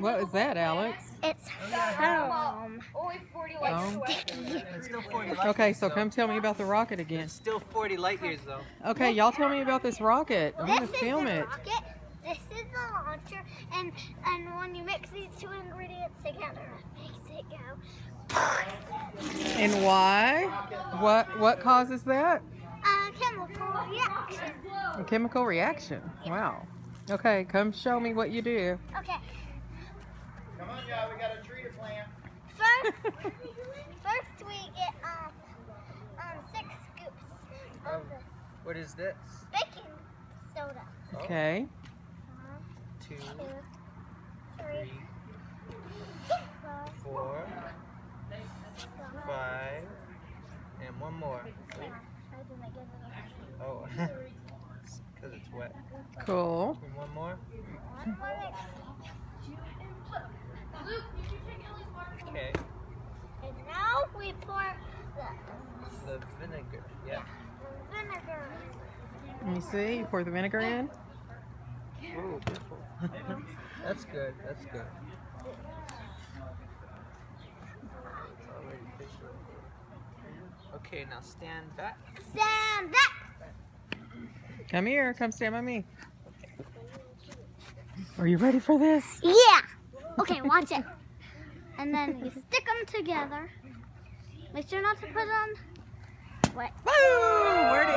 What is that, Alex? It's foam. Only 40 Foam? It's still 40 light Okay, years, so though. come tell me about the rocket again. It's still 40 light years though. Okay, y'all tell me about this rocket. I want This to is film the it. rocket. This is the launcher, and when you mix these two ingredients together, it makes it go. And why? What causes that? Chemical reaction. A chemical reaction. Wow. Okay, come show me what you do. Okay. Come on, y'all. We got a tree to plant. First we get 6 scoops of this What is this? baking soda. Okay. 2, 3, 4, 5, and one more. Oh, because it's wet. Cool. And one more. Okay. And now we pour The vinegar. Yeah. the vinegar. Let me see. You pour the vinegar in. Ooh, beautiful. That's good. That's good. It's already fishy. Okay, now stand back. Stand back. Come here. Come stand by me. Are you ready for this? Yeah. Okay, watch it. And then you stick them together. Make sure not to put them. Wait. Woo! Where'd it